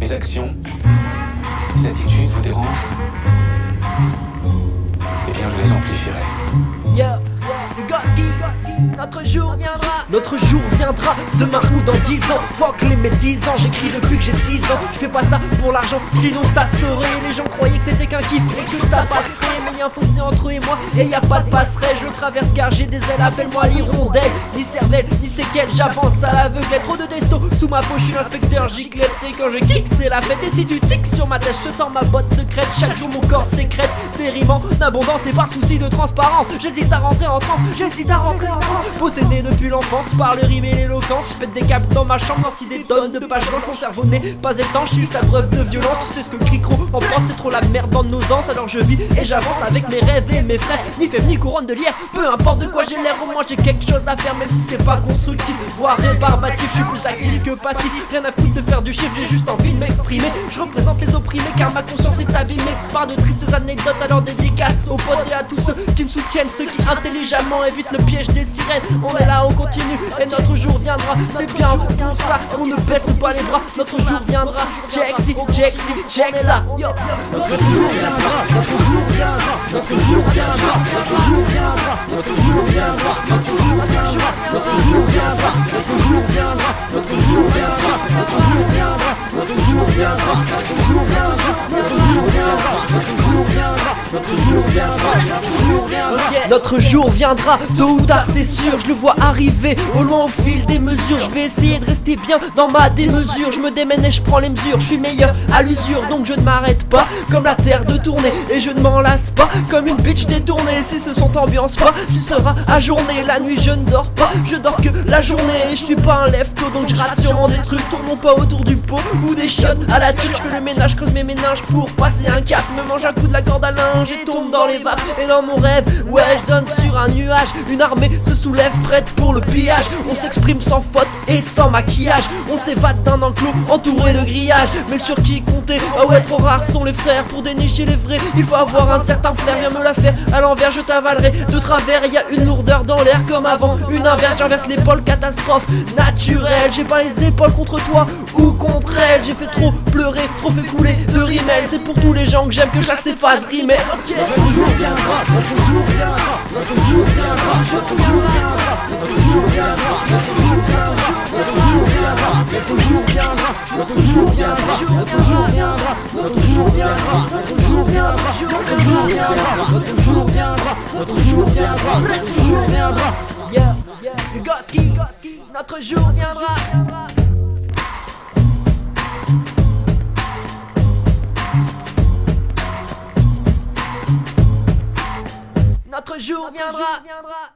Mes actions, mes attitudes vous dérangent? Eh bien, je les amplifierai. Yeah, Goski, notre jour viendra. Notre jour viendra, demain ou dans 10 ans. Fuck les médisants, j'écris depuis que j'ai 6 ans. Je fais pas ça pour l'argent, sinon ça saurait. Les gens croyaient que c'était qu'un kiff et que ça passerait. Mais y'a un fossé entre eux et moi et y a pas de passerelle. Je le traverse car j'ai des ailes, appelle-moi l'hirondelle. Ni cervelle, ni séquelle, j'avance à l'aveuglette. Trop de testo sous ma peau, je suis inspecteur giclette. Et quand je kick c'est la fête. Et si tu tiques sur ma tête, je sors ma botte secrète. Chaque jour mon corps sécrète des rimants d'abondance et par souci de transparence. J'hésite à rentrer en transe, j'hésite à rentrer en transe. Possédé depuis l'enfance par le rime et l'éloquence. Je pète des câbles dans ma chambre, si des tonnes de pages blanches. Mon cerveau n'est pas étanche, il sa preuve de violence. Tu sais ce que Cricro en pense, c'est trop la merde dans nos anses. Alors je vis et j'avance avec mes rêves et mes frères. Ni fève ni couronne de lierre, peu importe de quoi j'ai l'air. Au moins j'ai quelque chose à faire, même si c'est pas constructif, voire rébarbatif. Je suis plus actif que passif, rien à foutre de faire du chiffre. J'ai juste envie de m'exprimer. Je représente les opprimés car ma conscience est abîmée par de tristes anecdotes. Alors dédicace aux potes et à tous ceux qui me soutiennent, ceux qui intelligemment évitent le piège des sirènes. On est là, on continue et notre jour viendra. C'est bien pour ça qu'on ne baisse pas les bras. Notre jour viendra. Check ça. Yo. Notre jour viendra, notre jour viendra, notre jour viendra, notre jour viendra, notre jour viendra, notre jour viendra, notre jour viendra, notre jour viendra, notre jour viendra, notre jour viendra, notre jour viendra, notre jour viendra, notre jour viendra, notre jour viendra, notre jour viendra, notre jour viendra. Notre jour viendra, tôt ou tard c'est sûr. Je le vois arriver au loin au fil des mesures. Je vais essayer de rester bien dans ma démesure. Je me démène et je prends les mesures. Je suis meilleur à l'usure, donc je ne m'arrête pas comme la terre de tourner. Et je ne m'en lasse pas comme une bitch détournée. Si ce son t'ambiance pas, tu seras ajourné. La nuit je ne dors pas, je dors que la journée. Et je suis pas un lève-tôt, donc je rate sûrement des trucs. Tournons pas autour du pot ou des chiottes à la tuque. Je fais le ménage, creuse mes méninges pour passer un cap. Me mange un coup de la corde à linge et tombe dans les vapes. Et dans mon rêve, ouais je donne sur un nuage. Une armée se soulève prête pour le pillage. On s'exprime sans faute et sans maquillage. On s'évade d'un enclos entouré de grillages. Mais sur qui compter? Ah ouais, trop rares sont les frères. Pour dénicher les vrais, il faut avoir un certain flair. Viens me la faire à l'envers, je t'avalerai de travers. Il y a une lourdeur dans l'air comme avant une inverse. J'inverse l'épaule, catastrophe naturelle. J'ai pas les épaules contre toi ou contre elle. J'ai fait trop pleurer, trop fait couler de rimel. C'est pour tous les gens que j'aime que je laisse ces phases rimer. Notre jour viendra, notre jour viendra, notre jour viendra, notre jour viendra, notre jour viendra, notre jour viendra, notre jour viendra, notre jour viendra, notre jour viendra, notre jour viendra, notre jour viendra, notre jour viendra, notre jour viendra, notre jour viendra, notre jour viendra, notre jour viendra. Yeah, Goski, notre jour viendra. Notre jour viendra.